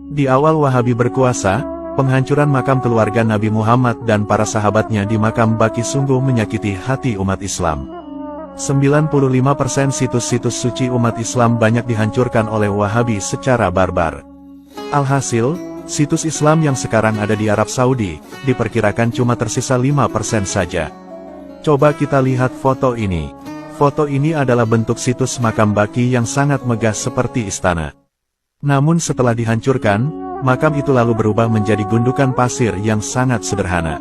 Di awal Wahabi berkuasa, penghancuran makam keluarga Nabi Muhammad dan para sahabatnya di makam Baqi sungguh menyakiti hati umat Islam. 95% situs-situs suci umat Islam banyak dihancurkan oleh Wahabi secara barbar. Alhasil, situs Islam yang sekarang ada di Arab Saudi, diperkirakan cuma tersisa 5% saja. Coba kita lihat foto ini. Foto ini adalah bentuk situs makam Baqi yang sangat megah seperti istana. Namun setelah dihancurkan, makam itu lalu berubah menjadi gundukan pasir yang sangat sederhana.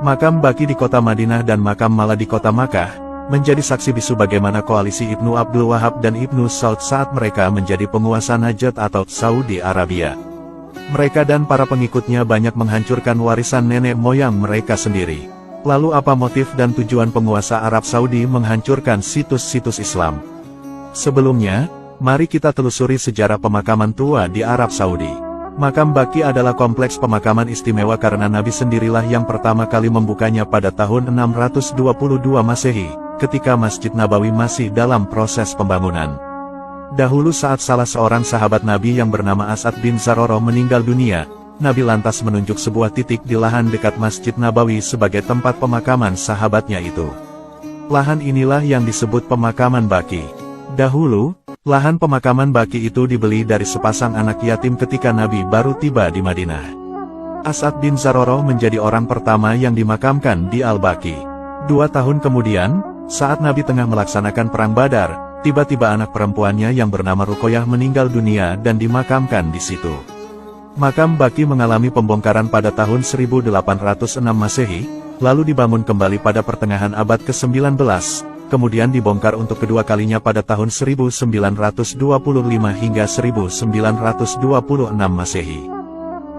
Makam Baqi di kota Madinah dan makam Mala di kota Makkah, menjadi saksi bisu bagaimana koalisi Ibnu Abdul Wahab dan Ibnu Saud saat mereka menjadi penguasa Najd atau Saudi Arabia. Mereka dan para pengikutnya banyak menghancurkan warisan nenek moyang mereka sendiri. Lalu apa motif dan tujuan penguasa Arab Saudi menghancurkan situs-situs Islam? Sebelumnya, mari kita telusuri sejarah pemakaman tua di Arab Saudi. Makam Baqi adalah kompleks pemakaman istimewa karena Nabi sendirilah yang pertama kali membukanya pada tahun 622 Masehi, ketika Masjid Nabawi masih dalam proses pembangunan. Dahulu saat salah seorang sahabat Nabi yang bernama As'ad bin Zaroroh meninggal dunia, Nabi lantas menunjuk sebuah titik di lahan dekat Masjid Nabawi sebagai tempat pemakaman sahabatnya itu. Lahan inilah yang disebut pemakaman Baqi. Dahulu, lahan pemakaman Baqi itu dibeli dari sepasang anak yatim ketika Nabi baru tiba di Madinah. As'ad bin Zaroroh menjadi orang pertama yang dimakamkan di Al-Baqi. 2 tahun kemudian, saat Nabi tengah melaksanakan perang Badar, tiba-tiba anak perempuannya yang bernama Ruqayyah meninggal dunia dan dimakamkan di situ. Makam Baqi mengalami pembongkaran pada tahun 1806 Masehi, lalu dibangun kembali pada pertengahan abad ke-19, kemudian dibongkar untuk kedua kalinya pada tahun 1925 hingga 1926 Masehi.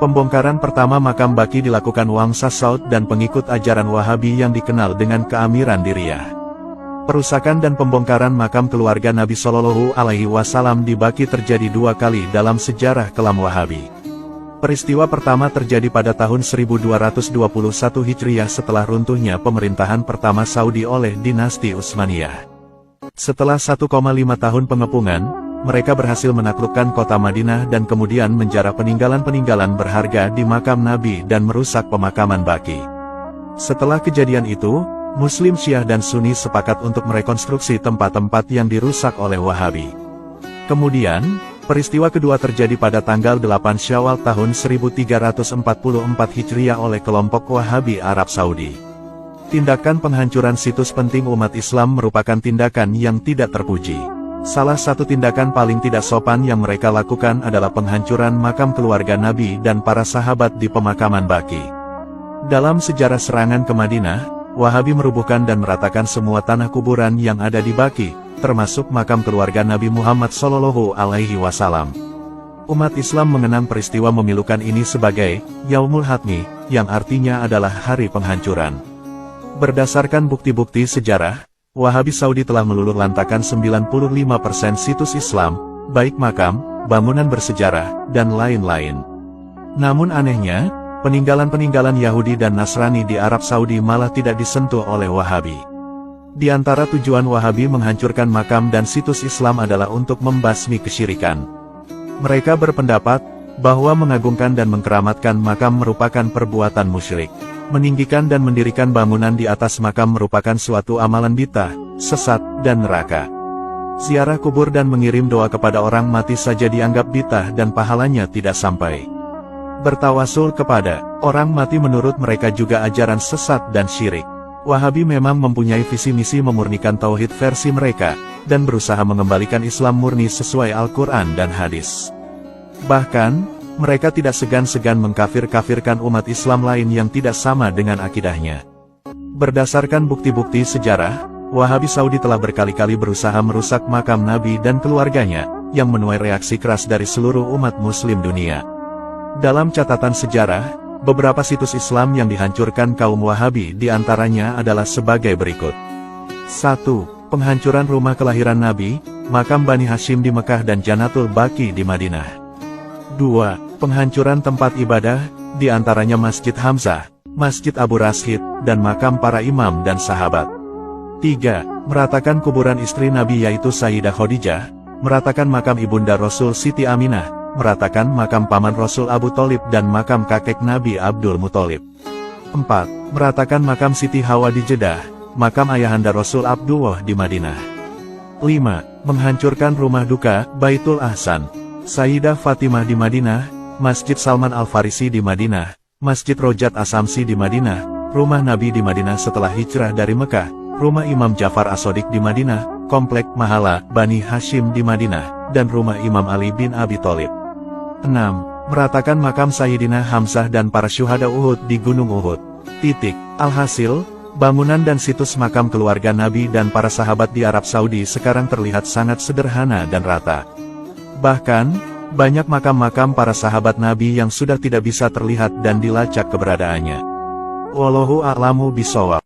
Pembongkaran pertama makam Baqi dilakukan Wangsa Saud dan pengikut ajaran Wahabi yang dikenal dengan keamiran Diriyah. Perusakan dan pembongkaran makam keluarga Nabi Shallallahu Alaihi Wasallam di Baqi terjadi 2 kali dalam sejarah kelam Wahabi. Peristiwa pertama terjadi pada tahun 1221 Hijriah setelah runtuhnya pemerintahan pertama Saudi oleh dinasti Utsmaniyah. Setelah 1,5 tahun pengepungan, mereka berhasil menaklukkan kota Madinah dan kemudian menjarah peninggalan-peninggalan berharga di makam Nabi dan merusak pemakaman Baqi. Setelah kejadian itu, Muslim Syiah dan Sunni sepakat untuk merekonstruksi tempat-tempat yang dirusak oleh Wahabi. Kemudian, peristiwa kedua terjadi pada tanggal 8 Syawal tahun 1344 Hijriah oleh kelompok Wahabi Arab Saudi. Tindakan penghancuran situs penting umat Islam merupakan tindakan yang tidak terpuji. Salah satu tindakan paling tidak sopan yang mereka lakukan adalah penghancuran makam keluarga Nabi dan para sahabat di pemakaman Baqi. Dalam sejarah serangan ke Madinah, Wahabi merubuhkan dan meratakan semua tanah kuburan yang ada di Baqi, termasuk makam keluarga Nabi Muhammad Shallallahu Alaihi Wasallam. Umat Islam mengenang peristiwa memilukan ini sebagai Yaumul Hatmi, yang artinya adalah hari penghancuran. Berdasarkan bukti-bukti sejarah, Wahabi Saudi telah meluluh lantakan 95% situs Islam, baik makam, bangunan bersejarah, dan lain-lain. Namun anehnya, peninggalan-peninggalan Yahudi dan Nasrani di Arab Saudi malah tidak disentuh oleh Wahabi. Di antara tujuan Wahabi menghancurkan makam dan situs Islam adalah untuk membasmi kesyirikan. Mereka berpendapat bahwa mengagungkan dan mengkeramatkan makam merupakan perbuatan musyrik. Meninggikan dan mendirikan bangunan di atas makam merupakan suatu amalan bid'ah, sesat, dan neraka. Ziarah kubur dan mengirim doa kepada orang mati saja dianggap bid'ah dan pahalanya tidak sampai. Bertawasul kepada orang mati menurut mereka juga ajaran sesat dan syirik. Wahabi memang mempunyai visi misi memurnikan tauhid versi mereka, dan berusaha mengembalikan Islam murni sesuai Al-Quran dan hadis. Bahkan, mereka tidak segan-segan mengkafir-kafirkan umat Islam lain yang tidak sama dengan akidahnya. Berdasarkan bukti-bukti sejarah, Wahabi Saudi telah berkali-kali berusaha merusak makam Nabi dan keluarganya, yang menuai reaksi keras dari seluruh umat Muslim dunia. Dalam catatan sejarah, beberapa situs Islam yang dihancurkan kaum Wahabi diantaranya adalah sebagai berikut. 1. Penghancuran rumah kelahiran Nabi, makam Bani Hashim di Mekah dan Janatul Baqi di Madinah. 2. Penghancuran tempat ibadah, diantaranya Masjid Hamzah, Masjid Abu Rashid, dan makam para imam dan sahabat. 3. Meratakan kuburan istri Nabi yaitu Sayyidah Khadijah, meratakan makam ibunda Rasul Siti Aminah, meratakan makam paman Rasul Abu Tholib dan makam kakek Nabi Abdul Muthalib. 4. Meratakan makam Siti Hawa di Jeddah, makam ayahanda Rasul Abdullah di Madinah. 5. Menghancurkan rumah duka, Baitul Ahsan, Sayyidah Fatimah di Madinah, Masjid Salman Al-Farisi di Madinah, Masjid Rojat Asamsi di Madinah, rumah Nabi di Madinah setelah hijrah dari Mekah, rumah Imam Ja'far As-Shadiq di Madinah, komplek Mahala, Bani Hashim di Madinah, dan rumah Imam Ali bin Abi Thalib. 6. Meratakan makam Sayyidina Hamzah dan para syuhada Uhud di Gunung Uhud. Alhasil, bangunan dan situs makam keluarga Nabi dan para sahabat di Arab Saudi sekarang terlihat sangat sederhana dan rata. Bahkan, banyak makam-makam para sahabat Nabi yang sudah tidak bisa terlihat dan dilacak keberadaannya. Wallahu a'lamu bishawab.